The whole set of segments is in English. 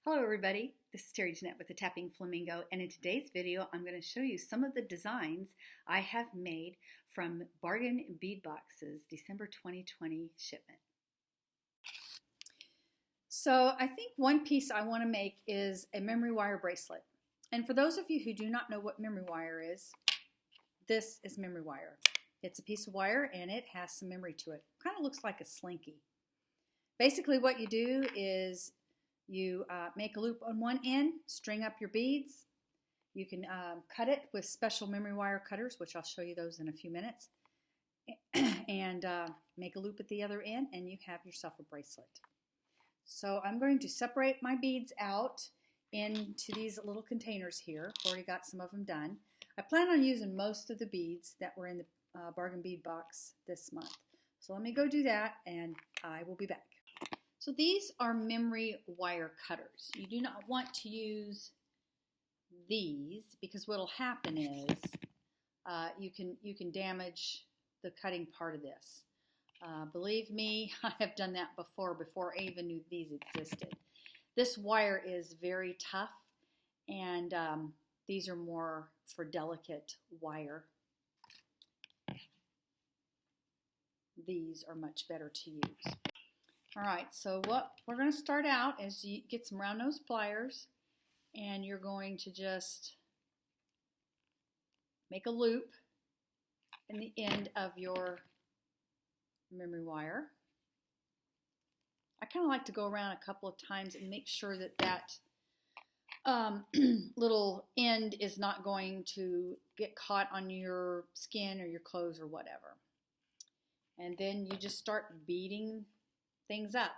Hello everybody, this is Terry Jeanette with the Tapping Flamingo, and in today's video I'm going to show you some of the designs I have made from Bargain Bead Box's December 2020 shipment. So I think one piece I want to make is a memory wire bracelet. And for those of you who do not know what memory wire is, this is memory wire. It's a piece of wire and it has some memory to it. Kind of looks like a slinky. Basically what you do is you make a loop on one end, string up your beads. You can cut it with special memory wire cutters, which I'll show you those in a few minutes, and make a loop at the other end, and you have yourself a bracelet. So I'm going to separate my beads out into these little containers here. I've already got some of them done. I plan on using most of the beads that were in the Bargain Bead Box this month. So let me go do that, and I will be back. So these are memory wire cutters. You do not want to use these because what will happen is you can damage the cutting part of this. Believe me, I have done that before I even knew these existed. This wire is very tough, and these are more for delicate wire. These are much better to use. All right, so what we're going to start out is you get some round nose pliers, and you're going to just make a loop in the end of your memory wire. I kind of like to go around a couple of times and make sure that that little end is not going to get caught on your skin or your clothes or whatever. And then you just start beading things up.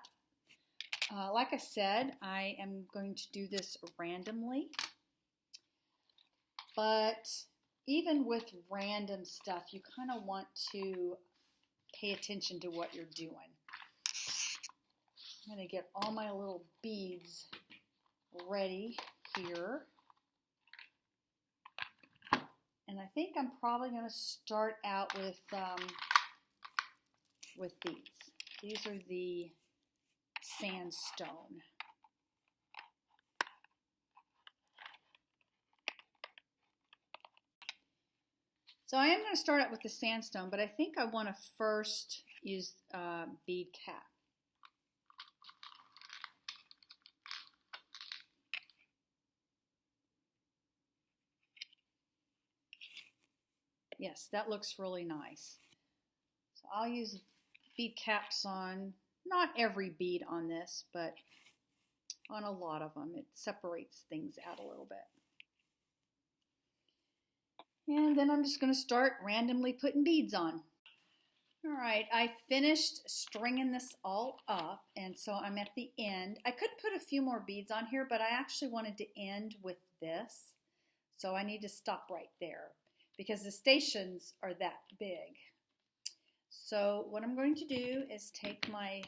Like I said, I am going to do this randomly, but even with random stuff, you kind of want to pay attention to what you're doing. I'm going to get all my little beads ready here, and I think I'm probably going to start out with these. These are the sandstone. So I am going to start out with the sandstone, but I think I want to first use bead cap. Yes, that looks really nice. So I'll use bead caps on, not every bead on this, but on a lot of them. It separates things out a little bit. And then I'm just going to start randomly putting beads on. All right, I finished stringing this all up, and so I'm at the end. I could put a few more beads on here, but I actually wanted to end with this, so I need to stop right there because the stations are that big. So what I'm going to do is take my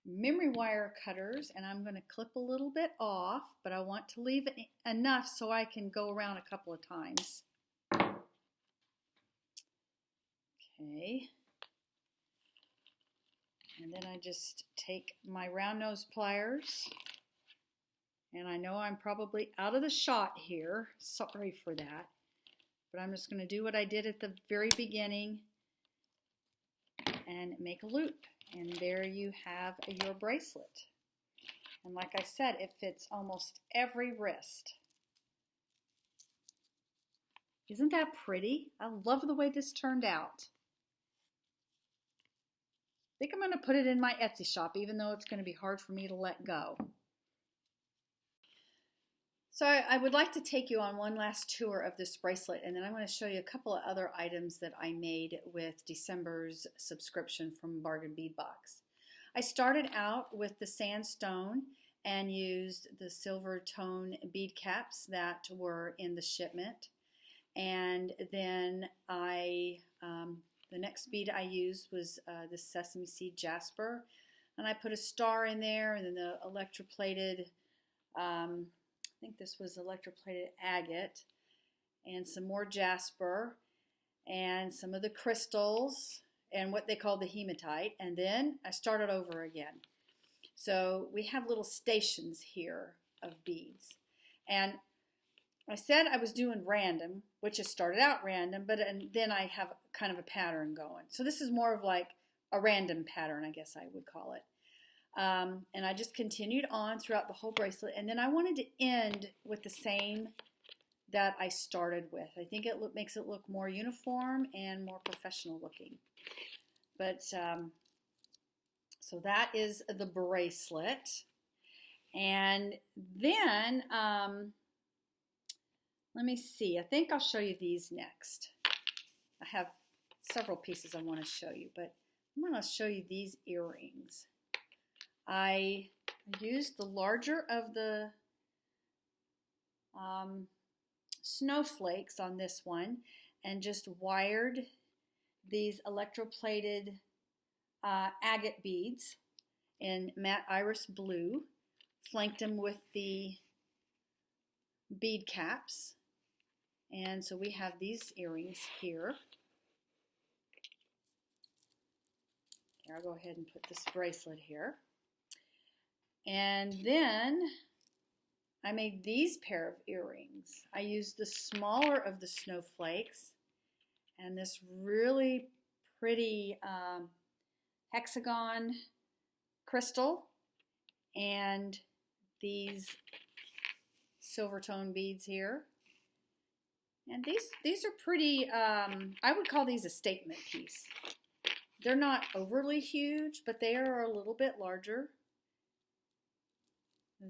memory wire cutters and I'm going to clip a little bit off, but I want to leave it enough so I can go around a couple of times. Okay. And then I just take my round nose pliers, and I know I'm probably out of the shot here. Sorry for that. But I'm just going to do what I did at the very beginning and make a loop, and there you have your bracelet. And like I said, it fits almost every wrist. Isn't that pretty? I love the way this turned out. I think I'm going to put it in my Etsy shop, even though it's going to be hard for me to let go. So I would like to take you on one last tour of this bracelet, and then I'm going to show you a couple of other items that I made with December's subscription from Bargain Bead Box. I started out with the sandstone and used the silver tone bead caps that were in the shipment, and then the next bead I used was the sesame seed jasper, and I put a star in there, and then the electroplated I think this was electroplated agate, and some more jasper, and some of the crystals, and what they call the hematite, and then I started over again. So we have little stations here of beads. And I said I was doing random, which has started out random, and then I have kind of a pattern going. So this is more of like a random pattern, I guess I would call it. And I just continued on throughout the whole bracelet. And then I wanted to end with the same that I started with. I think it makes it look more uniform and more professional looking. But so that is the bracelet. And then let me see. I think I'll show you these next. I have several pieces I want to show you, but I'm going to show you these earrings. I used the larger of the snowflakes on this one and just wired these electroplated agate beads in matte iris blue, flanked them with the bead caps. And so we have these earrings here. Here, I'll go ahead and put this bracelet here. And then I made these pair of earrings. I used the smaller of the snowflakes and this really pretty hexagon crystal and these silver tone beads here. And these are pretty, I would call these a statement piece. They're not overly huge, but they are a little bit larger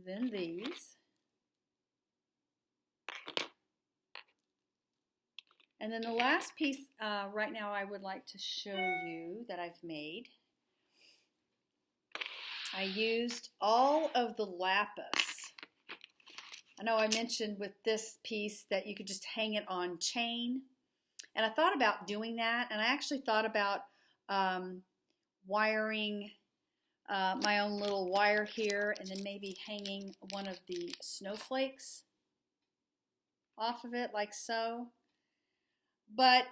than these. And then the last piece right now I would like to show you that I've made. I used all of the lapis. I know I mentioned with this piece that you could just hang it on chain. And I thought about doing that, and I actually thought about wiring my own little wire here and then maybe hanging one of the snowflakes off of it like so. But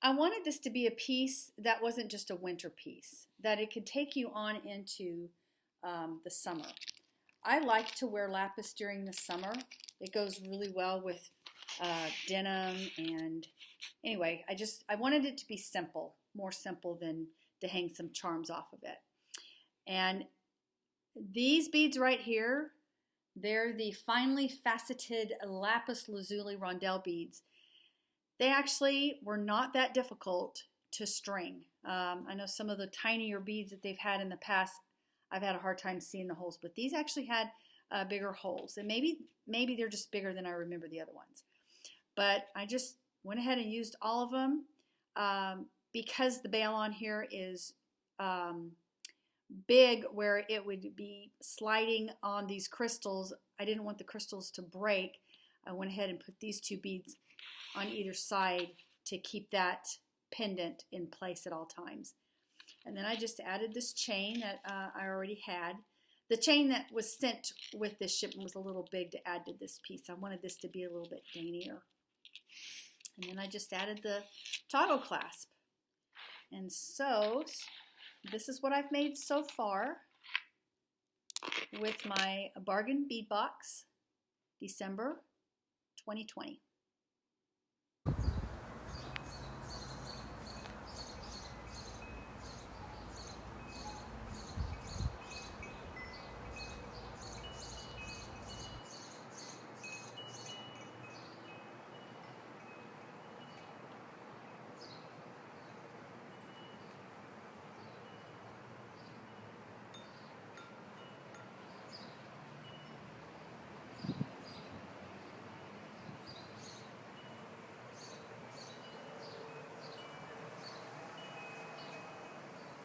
I wanted this to be a piece that wasn't just a winter piece, that it could take you on into the summer. I like to wear lapis during the summer. It goes really well with denim, and anyway, I wanted it to be simple, more simple than to hang some charms off of it. And these beads right here, they're the finely faceted lapis lazuli rondelle beads. They actually were not that difficult to string. I know some of the tinier beads that they've had in the past, I've had a hard time seeing the holes, but these actually had bigger holes. And maybe they're just bigger than I remember the other ones. But I just went ahead and used all of them because the bail on here is big, where it would be sliding on these crystals. I didn't want the crystals to break. I went ahead and put these two beads on either side to keep that pendant in place at all times. And then I just added this chain that I already had. The chain that was sent with this shipment was a little big to add to this piece. I wanted this to be a little bit daintier. And then I just added the toggle clasp. And so this is what I've made so far with my Bargain Bead Box, December 2020.